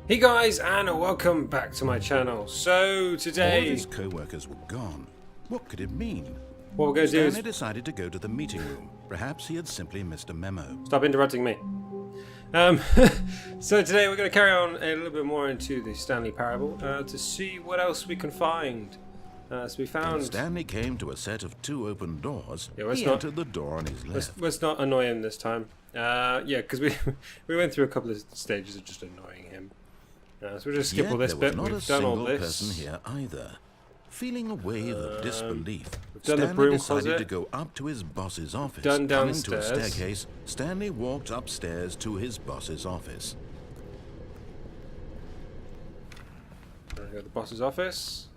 Hey guys, and welcome back to my channel. So today, all of his co-workers were gone. What could it mean? what we're going to do Stanley is decided to go to the meeting room. Perhaps he had simply missed a memo. stop interrupting me. So today we're going to carry on a little bit more into the Stanley Parable to see what else we can find. So we When found. Stanley came to a set of two open doors, let's he not- entered the door on his left. Let's not annoy him this time. Yeah, because we we went through a couple of stages of just annoying him. So we'll just skip Yet all this there was bit. not We've a done all single this. person here either. Feeling a wave of disbelief, done the Stanley broom decided closet. to go up to his boss's office. Done Coming to a downstairs. staircase, Stanley walked upstairs to his boss's office. There we go, the boss's office.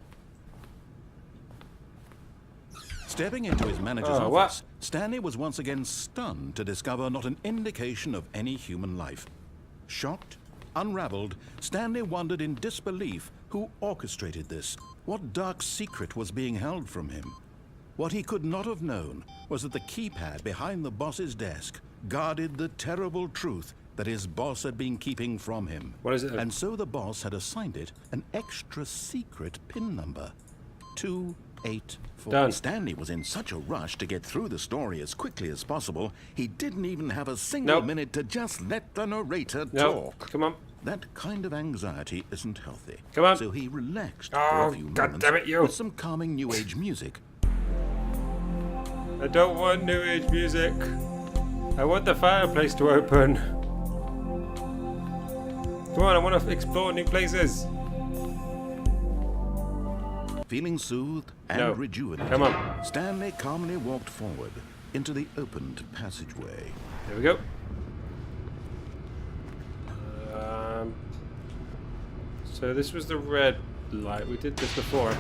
Stepping into his manager's Oh, what? office, Stanley was once again stunned to discover not an indication of any human life. Shocked, unraveled, Stanley wondered in disbelief who orchestrated this. What dark secret was being held from him? What he could not have known was that the keypad behind the boss's desk guarded the terrible truth that his boss had been keeping from him. What is it? And so the boss had assigned it an extra secret PIN number. 284. Done. Stanley was in such a rush to get through the story as quickly as possible, he didn't even have a single Nope. minute to just let the narrator No, talk. come on. That kind of anxiety isn't healthy. Come on. So he relaxed for Oh, a few God moments damn it, you. with some calming new age music. I don't want new age music. I want the fireplace to open. Come on, I want to explore new places. Feeling soothed and No. rejuvenated, Come on. Stanley calmly walked forward into the opened passageway. There we go. So this was the red light. We did this before.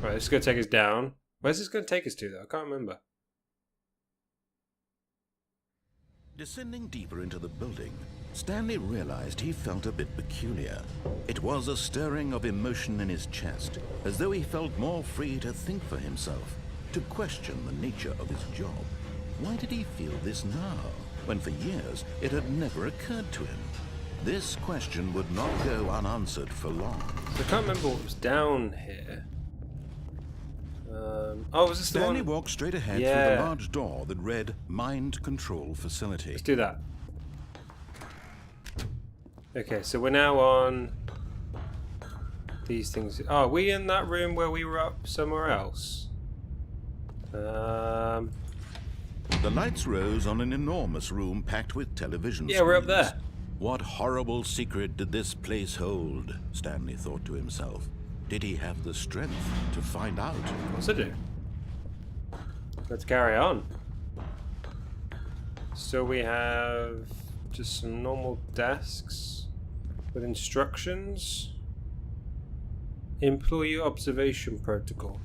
Right, this is going to take us down. Where's this going to take us to, though? I can't remember. Descending deeper into the building, Stanley realized he felt a bit peculiar. It was a stirring of emotion in his chest, as though he felt more free to think for himself, to question the nature of his job. Why did he feel this now, when for years it had never occurred to him? This question would not go unanswered for long. I can't remember what was down here. Oh, was this the Stanley one? walked straight ahead through Yeah. the large door that read Mind Control Facility. Let's do that. Okay, so we're now on these things. Oh, are we in that room where we were up somewhere else? The lights rose on an enormous room packed with television Yeah, we're up screens. there. What horrible secret did this place hold? Stanley thought to himself. Did he have the strength to find out? What's it do? Let's carry on. So we have just some normal desks with instructions. Employee observation protocol.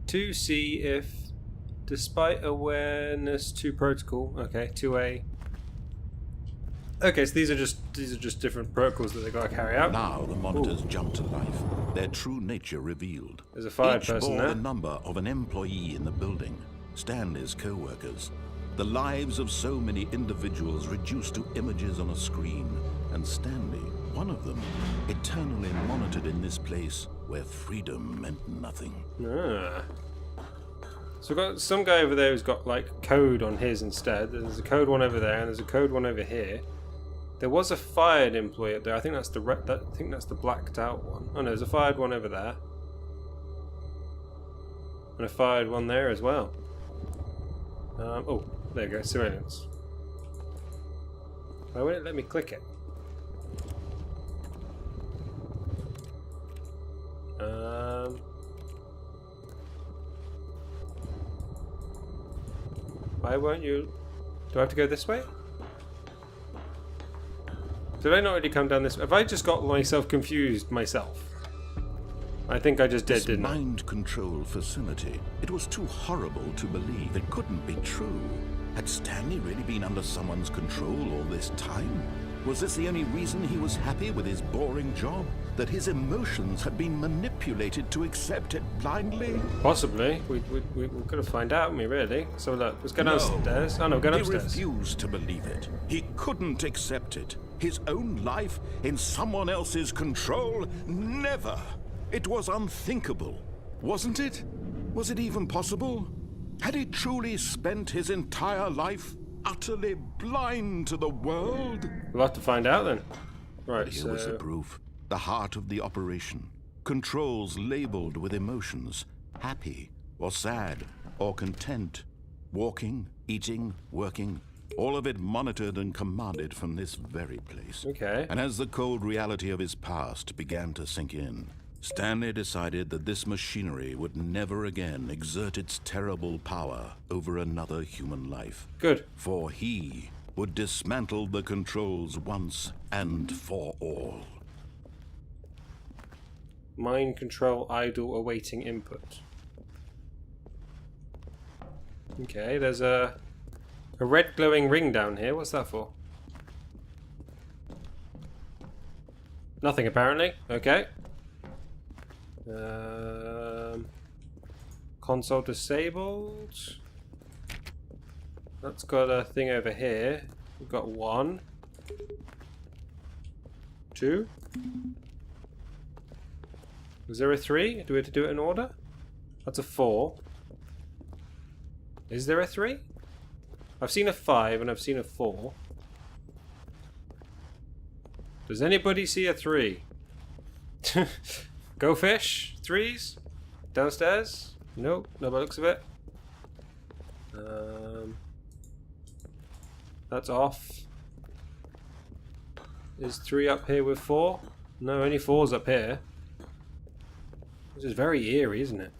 C2C if despite awareness to protocol. Okay, 2A. Okay, so these are just different protocols that they gotta carry out. Now the monitors jumped to life, their true nature revealed. There's a fired Each person bore there. the number of an employee in the building, Stanley's co-workers. The lives of so many individuals reduced to images on a screen, and Stanley, one of them, eternally monitored in this place where freedom meant nothing. Ah. So we've got some guy over there who's got like code on his instead. There's a code one over there, and there's a code one over here. There was a fired employee up there. I think that's the I think that's the blacked out one. Oh no, there's a fired one over there, and a fired one there as well. Oh, there you go, surveillance. Why won't it let me click it? Why won't you? Do I have to go this way? Did I not already come down this way? Have I just got myself confused myself? I think I just did, This didn't I? mind control facility. It was too horrible to believe. It couldn't be true. Had Stanley really been under someone's control all this time? Was this the only reason he was happy with his boring job? That his emotions had been manipulated to accept it blindly? Possibly. We're going to find out, haven't we, really? So look, let's go downstairs. Oh no, go upstairs. He refused to believe it. He couldn't accept it. His own life in someone else's control? Never! It was unthinkable. Wasn't it? Was it even possible? Had he truly spent his entire life utterly blind to the world? We'll have to find out then. Right, Here was the proof. The heart of the operation. Controls labeled with emotions. Happy, or sad, or content. Walking, eating, working. All of it monitored and commanded from this very place. Okay. And as the cold reality of his past began to sink in, Stanley decided that this machinery would never again exert its terrible power over another human life. Good. For he would dismantle the controls once and for all. Mind control idle awaiting input. Okay, there's a red glowing ring down here. What's that for? Nothing apparently. Okay. Console disabled. That's got a thing over here. We've got 1, 2. Was there a 3? Do we have to do it in order? That's a 4. Is there a 3? I've seen a 5 and I've seen a 4. Does anybody see a 3? Go fish? 3s? Downstairs? Nope, no by the looks of it. That's off. Is 3 up here with 4? No, only 4's up here. This is very eerie, isn't it?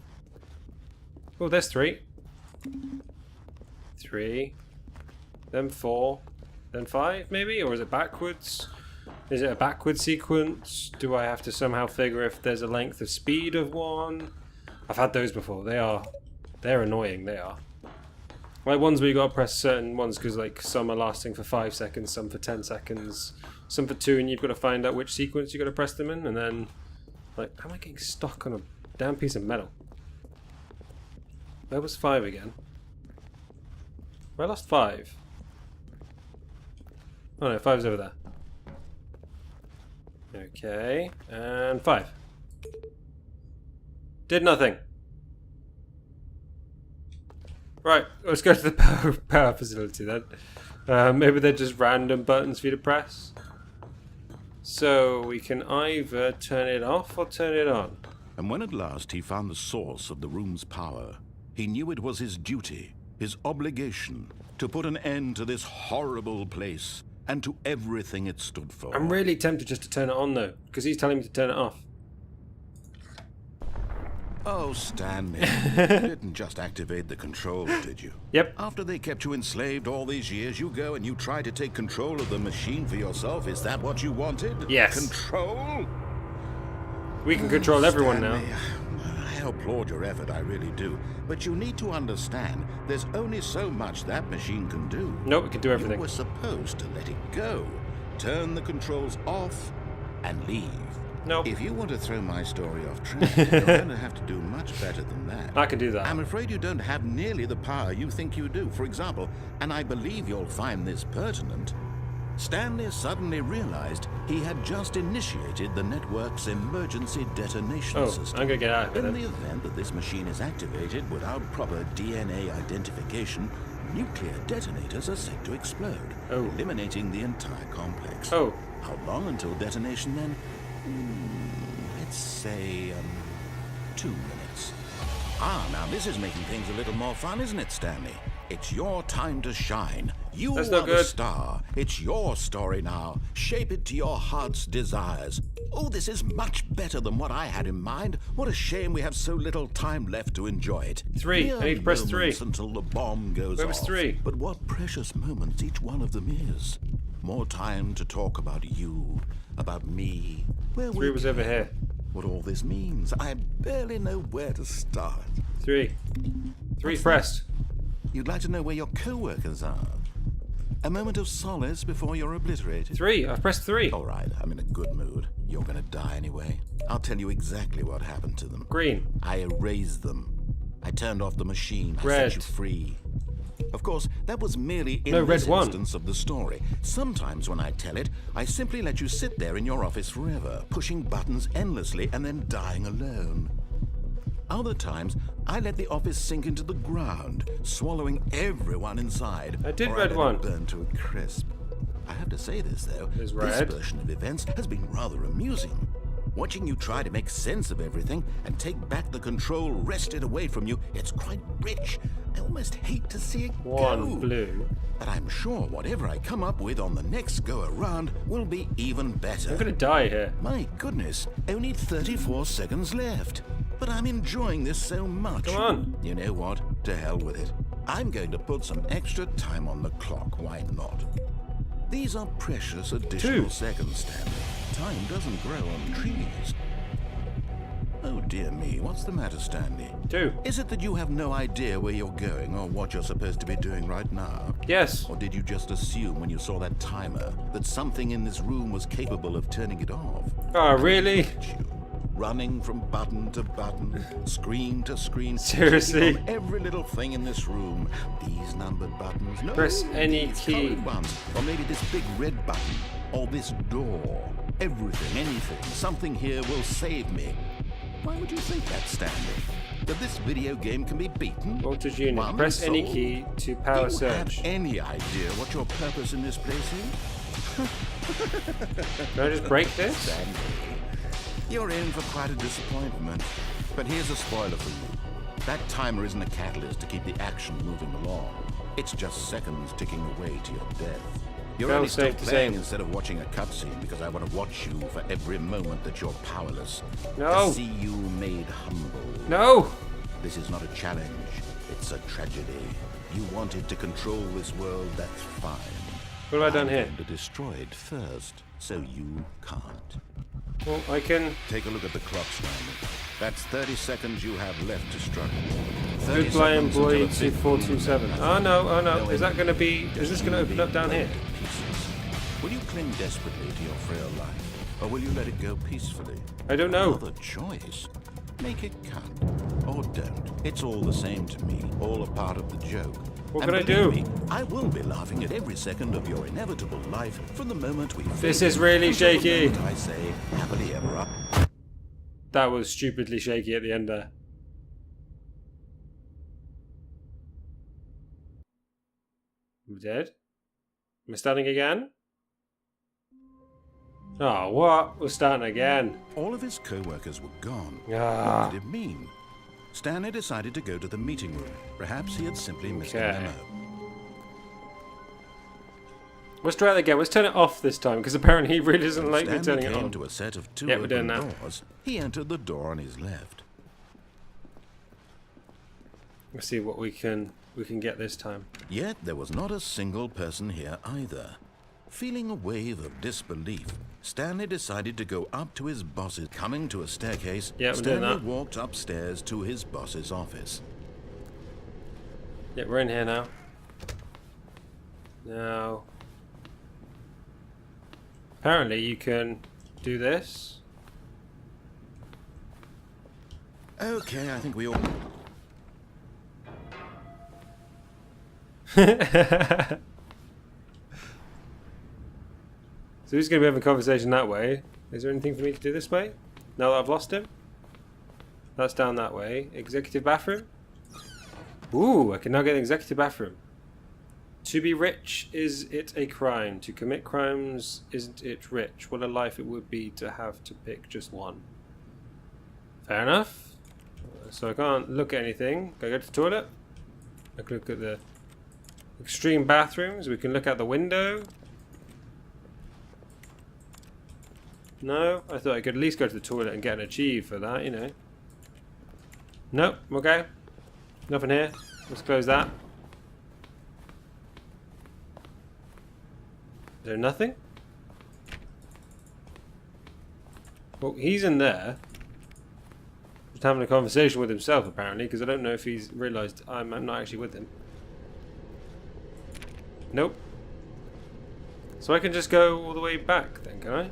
Oh, there's 3. 3. Then 4. Then 5, maybe? Or is it backwards? Is it a backward sequence? Do I have to somehow figure if there's a length of speed of 1? I've had those before. They're annoying, they are. Like ones where you gotta press certain ones because like some are lasting for 5 seconds, some for 10 seconds, some for 2, and you've got to find out which sequence you got to press them in, and then like, how am I getting stuck on a damn piece of metal? Where was 5 again? Where I lost 5? Oh no, 5's over there. Okay, and 5. Did nothing. Right, let's go to the power facility then. Maybe they're just random buttons for you to press. So we can either turn it off or turn it on. And when at last he found the source of the room's power, he knew it was his duty, his obligation, to put an end to this horrible place and to everything it stood for. I'm really tempted just to turn it on though, because he's telling me to turn it off. Oh, Stanley, you didn't just activate the controls, did you? Yep. After they kept you enslaved all these years, you go and you try to take control of the machine for yourself. Is that what you wanted? Yes. Control? We can control everyone Stanley, now. I applaud your effort, I really do. But you need to understand, there's only so much that machine can do. Nope, we can do everything. You were supposed to let it go. Turn the controls off and leave. Nope. If you want to throw my story off track, you're going to have to do much better than that. I can do that. I'm afraid you don't have nearly the power you think you do. For example, and I believe you'll find this pertinent, Stanley suddenly realized he had just initiated the network's emergency detonation system. I'm gonna get out of here. In the event that this machine is activated without proper DNA identification, nuclear detonators are set to explode, eliminating the entire complex. Oh. How long until detonation then? Let's say 2 minutes. Now this is making things a little more fun, isn't it, Stanley? It's your time to shine. You are the star. It's your story now. Shape it to your heart's desires. Oh, this is much better than what I had in mind. What a shame we have so little time left to enjoy it. 3. I need to press 3. Until the bomb goes off. Where was 3? But what precious moments each one of them is. More time to talk about you, about me. Where 3 was over here. What all this means. I barely know where to start. 3. 3's pressed. You'd like to know where your co-workers are? A moment of solace before you're obliterated. 3. I've pressed 3. All right, I'm in a good mood. You're gonna die anyway. I'll tell you exactly what happened to them. Green. I erased them. I turned off the machine. I Red. set you free. Of course, that was merely in No, red this one. instance of the story. Sometimes when I tell it, I simply let you sit there in your office forever, pushing buttons endlessly and then dying alone. Other times, I let the office sink into the ground, swallowing everyone inside. I did or red let one. it burn to a crisp. I have to say this, though. There's red. This version of events has been rather amusing. Watching you try to make sense of everything and take back the control wrested away from you, it's quite rich. I almost hate to see it go. 1 blue. But I'm sure whatever I come up with on the next go around will be even better. I'm gonna die here. My goodness, only 34 seconds left. But I'm enjoying this so much. Come on. You know what? To hell with it. I'm going to put some extra time on the clock. Why not? These are precious additional 2. seconds, Stanley. Time doesn't grow on trees. Oh dear me, what's the matter, Stanley? 2. Is it that you have no idea where you're going or what you're supposed to be doing right now? Yes. Or did you just assume when you saw that timer that something in this room was capable of turning it off? Oh, really? Look at you, running from button to button, screen to screen. Seriously? checking on every little thing in this room. These numbered buttons. No, Press any these key. colored ones. Or maybe this big red button. Or this door. Everything, anything. Something here will save me. Why would you think that, Stanley? That this video game can be beaten? Voltage unit. One Press any soul? key to Do power you surge. have any idea what your purpose in this place is? Can I just break this? Stanley, you're in for quite a disappointment. But here's a spoiler for you. That timer isn't a catalyst to keep the action moving along. It's just seconds ticking away to your death. You're Fail only still safe to playing say. instead of watching a cutscene because I want to watch you for every moment that you're powerless. No. To see you made humble. No! This is not a challenge. It's a tragedy. You wanted to control this world, that's fine. What have I done I'm here? going to destroy it first, so you can't. Well, I can... Take a look at the clock, Stanley. That's 30 seconds you have left to struggle. Good blind boy 2427. Oh no, oh no. Is that going to be... Is this going to open up down here? Will you cling desperately to your frail life, or will you let it go peacefully? I don't know. Another choice. Make it count, or don't. It's all the same to me, all a part of the joke. What And can I believe do? me, I will be laughing at every second of your inevitable life from the moment we This fade is in really until the shaky. moment I say, happily ever up. That was stupidly shaky at the end there. I'm dead? Am I starting again? Oh, what? We're starting again. All of his co-workers were gone. Ah. What did it mean? Stanley decided to go to the meeting room. Perhaps he had simply missed a Okay. memo. Let's try it again. Let's turn it off this time, because apparently he really doesn't like me Stanley turning it came on. to a set of two Yeah, we're doing open that. doors. He entered the door on his left. Let's see what we can get this time. Yet there was not a single person here either. Feeling a wave of disbelief, Stanley decided to go up to his boss's. Coming to a staircase, Yeah, we're doing Stanley that. walked upstairs to his boss's office. Yeah, we're in here now. Now, apparently you can do this. Okay, I think we all... So who's going to be having a conversation that way? Is there anything for me to do this way? Now that I've lost him? That's down that way. Executive bathroom? Ooh, I can now get an executive bathroom. To be rich, is it a crime? To commit crimes, isn't it rich? What a life it would be to have to pick just one. Fair enough. So I can't look at anything. Can I go to the toilet? I can look at the extreme bathrooms. We can look out the window. No? I thought I could at least go to the toilet and get an achieve for that, you know. Nope, okay. Nothing here. Let's close that. Is there nothing? Well, he's in there. Just having a conversation with himself, apparently, because I don't know if he's realised I'm not actually with him. Nope. So I can just go all the way back then, can I?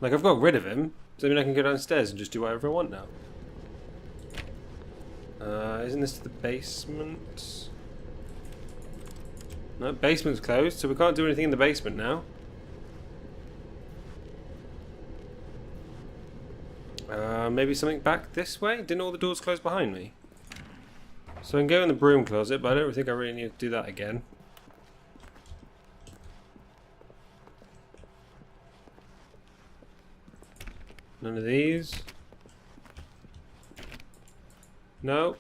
Like, I've got rid of him. Does that mean I can go downstairs and just do whatever I want now? Isn't this the basement? No, basement's closed, so we can't do anything in the basement now. Maybe something back this way? Didn't all the doors close behind me? So I can go in the broom closet, but I don't think I really need to do that again. None of these. No.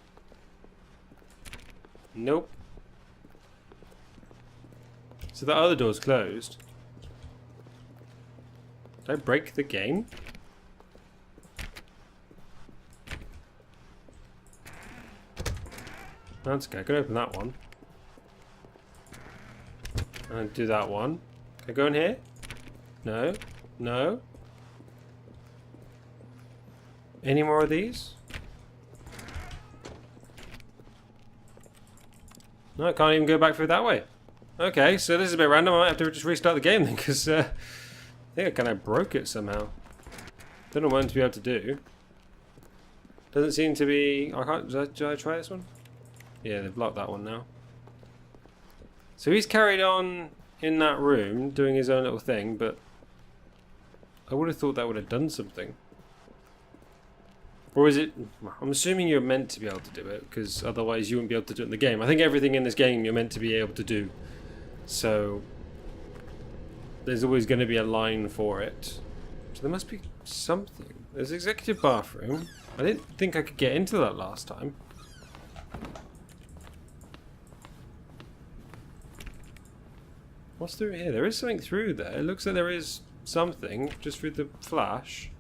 Nope. So the other door's closed. Did I break the game? That's okay, I can open that one. And do that one. Can I go in here? No. No. Any more of these? No, I can't even go back through that way. Okay, so this is a bit random. I might have to just restart the game then, because I think I kind of broke it somehow. Don't know what to be able to do. Doesn't seem to be... I can't... Did I try this one? Yeah, they've locked that one now. So he's carried on in that room, doing his own little thing, but I would have thought that would have done something. Or is it... I'm assuming you're meant to be able to do it, because otherwise you wouldn't be able to do it in the game. I think everything in this game you're meant to be able to do. So there's always going to be a line for it. So there must be something. There's executive bathroom. I didn't think I could get into that last time. What's through here? There is something through there. It looks like there is something just through the flash.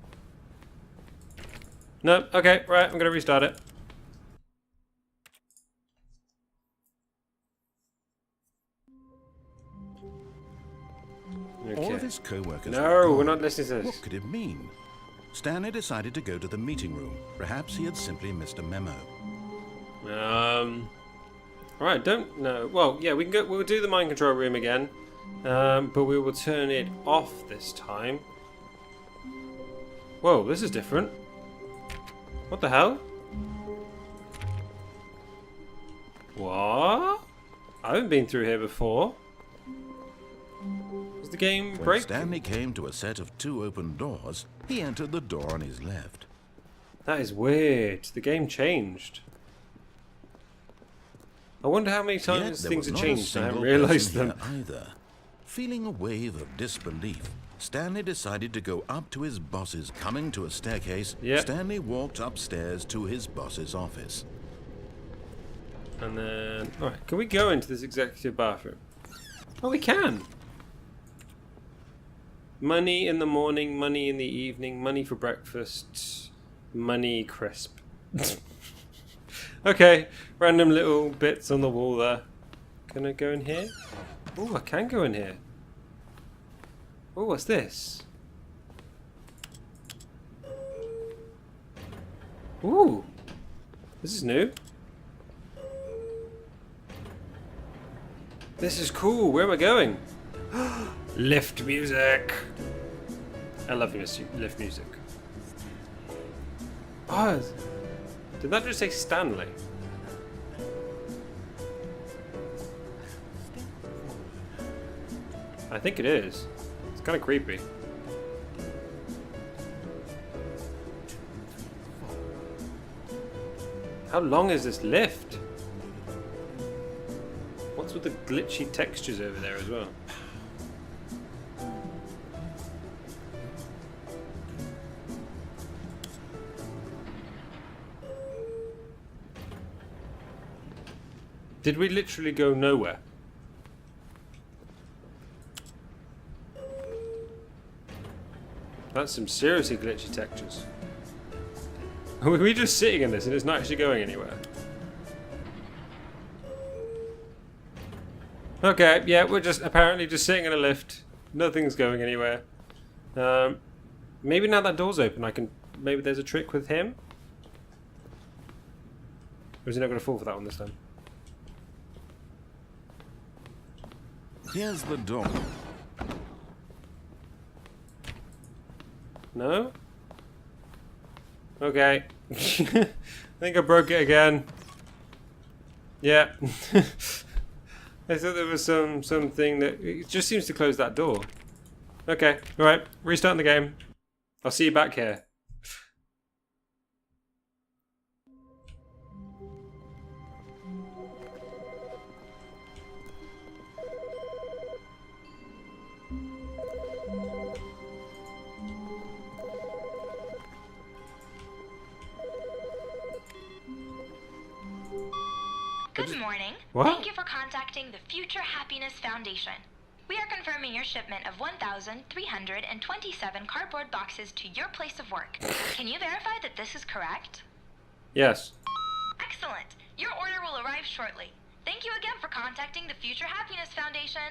No, okay, right, I'm going to restart it. Okay. All of his co-workers No, we're not listening to this. What could it mean? Stanley decided to go to the meeting room. Perhaps he had simply missed a memo. Alright, don't know. Well, yeah, we can go. We'll do the mind control room again, but we will turn it off this time. Whoa, this is different. What the hell? What? I haven't been through here before. Is the game When breaking? Stanley came to a set of 2 open doors, he entered the door on his left. That is weird. The game changed. I wonder how many Yet times there things was have not a changed. I haven't single realised person them. here either. Feeling a wave of disbelief, Stanley decided to go up to his boss's. Coming to a staircase, Yep. Stanley walked upstairs to his boss's office. And then... Alright, can we go into this executive bathroom? Oh, we can! Money in the morning, money in the evening, money for breakfast, money crisp. Okay, random little bits on the wall there. Can I go in here? Oh, I can go in here. Oh, what's this? Ooh, this is new. This is cool. Where am I going? Lift music. I love lift music. Oh, did that just say Stanley? I think it is. It's kind of creepy. How long is this lift? What's with the glitchy textures over there as well? Did we literally go nowhere? That's some seriously glitchy textures. Are we just sitting in this and it's not actually going anywhere? Okay, yeah, we're just apparently just sitting in a lift. Nothing's going anywhere. Maybe now that door's open I can... Maybe there's a trick with him? Or is he not going to fall for that one this time? Here's the door. No? Okay. I think I broke it again. Yeah. I thought there was something that... It just seems to close that door. Okay. Alright. Restarting the game. I'll see you back here. Good morning. What? Thank you for contacting the Future Happiness Foundation. We are confirming your shipment of 1,327 cardboard boxes to your place of work. Can you verify that this is correct? Yes. Excellent. Your order will arrive shortly. Thank you again for contacting the Future Happiness Foundation.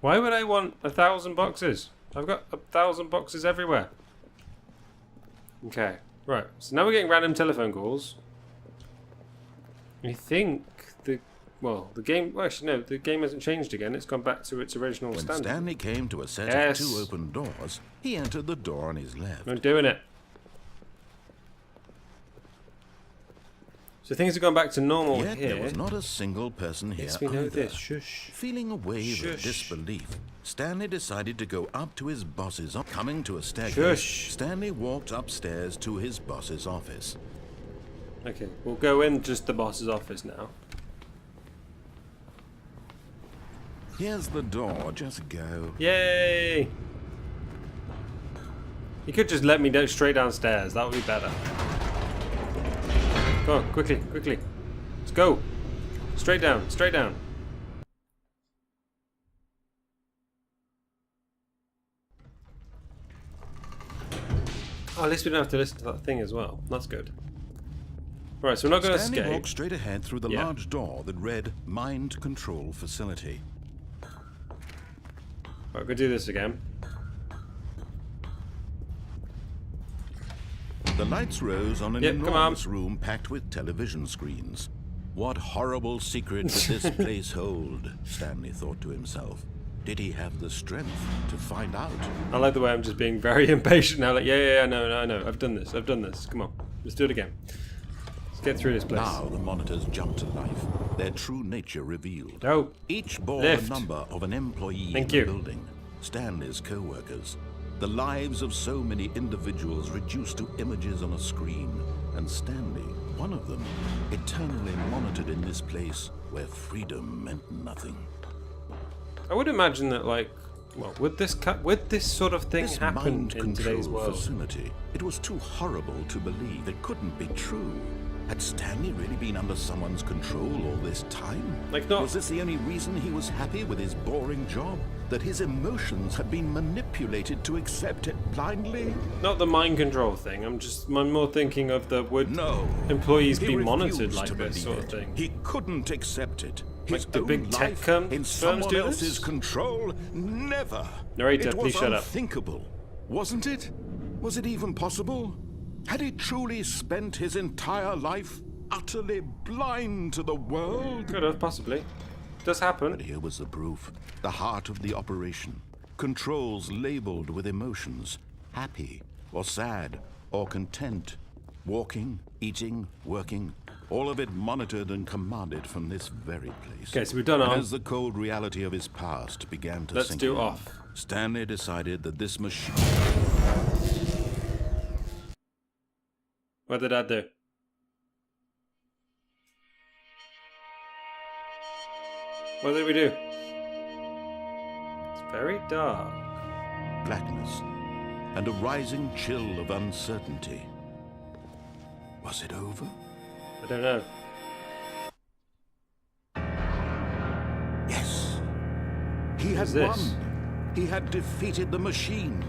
Why would I want 1,000 boxes? I've got 1,000 boxes everywhere. Okay. Right. So now we're getting random telephone calls. I think the game. Well, actually, no, the game hasn't changed again. It's gone back to its original When standard. Stanley came to a set Yes. of 2 open doors, he entered the door on his left. I'm doing it. So things have gone back to normal Yet here. there was not a single person here Yes, we know either. this. Shush. Feeling a wave of Shush. disbelief, Stanley decided to go up to his boss's office. Coming to a staircase, Shush. Stanley walked upstairs to his boss's office. Okay, we'll go in just the boss's office now. Here's the door, just go. Yay! You could just let me go straight downstairs. That would be better. Come on, quickly, quickly. Let's go. Straight down, straight down. Oh, at least we don't have to listen to that thing as well. That's good. Right, so we're not going to Stanley escape. walked straight ahead through the Yeah. large door that read Mind Control Facility. Right, we'll do this again. The lights rose on an Yep, come on. enormous room packed with television screens. What horrible secret did this place hold? Stanley thought to himself. Did he have the strength to find out? I like the way I'm just being very impatient now. Like, yeah, no, I know. I've done this. Come on, let's do it again. Let's get through this place. Now the monitors jumped to life, their true nature revealed. Oh, Each bore Lift. the number of an employee Thank in you. the building, Stanley's co-workers. The lives of so many individuals reduced to images on a screen, and Stanley, one of them, eternally monitored in this place where freedom meant nothing. I would imagine that, like, well, would this sort of thing This happen mind in today's control world? facility, it was too horrible to believe. It couldn't be true. Had Stanley really been under someone's control all this time? Like, not- Was this the only reason he was happy with his boring job? That his emotions had been manipulated to accept it blindly? Not the mind control thing. I'm more thinking of the would No. employees He be monitored refused like to this believe sort of it. thing. He couldn't accept it. His Like the own big tech life firms in do someone this? else's control? Never. Narrator, It was please shut up. unthinkable, wasn't it? Was it even possible? Had he truly spent his entire life utterly blind to the world? Could have, possibly. Does happen. But here was the proof. The heart of the operation. Controls labeled with emotions. Happy, or sad, or content. Walking, eating, working. All of it monitored and commanded from this very place. Okay, so we've done And on. as the cold reality of his past began to Let's sink do in, off. Stanley decided that this machine... What did I do? What did we do? It's very dark. blackness, and a rising chill of uncertainty. Was it over? I don't know. Yes. He had Who's this? won. He had defeated the machine,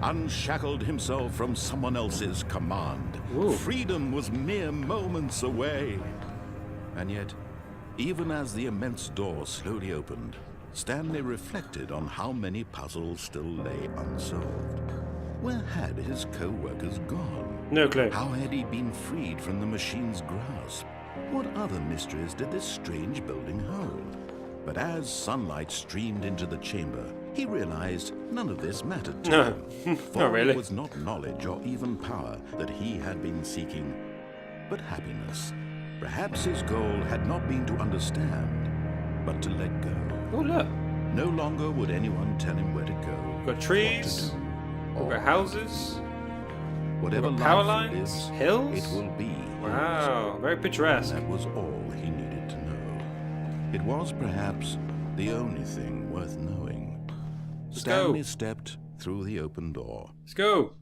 unshackled himself from someone else's command. Ooh. Freedom was mere moments away. And yet, even as the immense door slowly opened, Stanley reflected on how many puzzles still lay unsolved. Where had his co-workers gone? No clue. How had he been freed from the machine's grasp? What other mysteries did this strange building hold? But as sunlight streamed into the chamber, he realized none of this mattered to No, him. For not really. it was not knowledge or even power that he had been seeking, but happiness. Perhaps his goal had not been to understand, but to let go. Oh, look. No longer would anyone tell him where to go. We've got trees. What to do, We've got houses. Whatever We've got power life lines. is, Hills. it will be. Wow. Very picturesque. That was all he needed to know. It was perhaps the only thing worth knowing. Let's Stanley go. stepped through the open door. Let's go.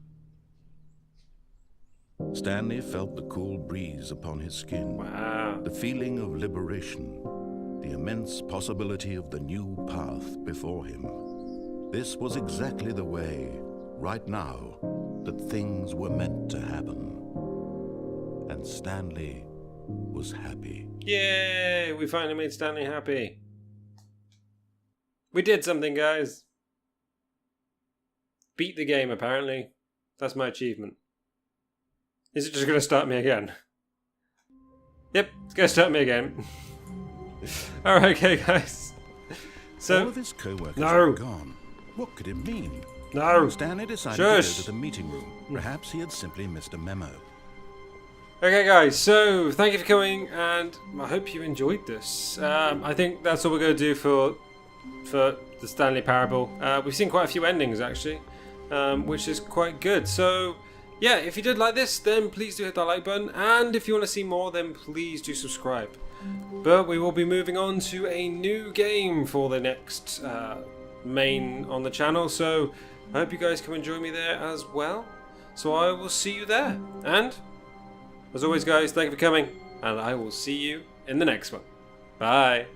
Stanley felt the cool breeze upon his skin, Wow. the feeling of liberation, the immense possibility of the new path before him. This was exactly the way, right now, that things were meant to happen. And Stanley was happy. Yay! We finally made Stanley happy. We did something, guys. Beat the game, apparently. That's my achievement. Is it just going to start me again? Yep, it's going to start me again. Alright, okay, guys. So, All of his co-workers No. were gone. What could it mean? no. Stanley decided Shush. to go to the meeting room. Perhaps he had simply missed a memo. Okay, guys, so thank you for coming, and I hope you enjoyed this. I think that's all we're going to do for the Stanley Parable. We've seen quite a few endings, actually, which is quite good. So, yeah, if you did like this, then please do hit that like button, and if you want to see more, then please do subscribe. But we will be moving on to a new game for the next main on the channel, so I hope you guys come and join me there as well. So I will see you there, and as always, guys, thank you for coming, and I will see you in the next one. Bye.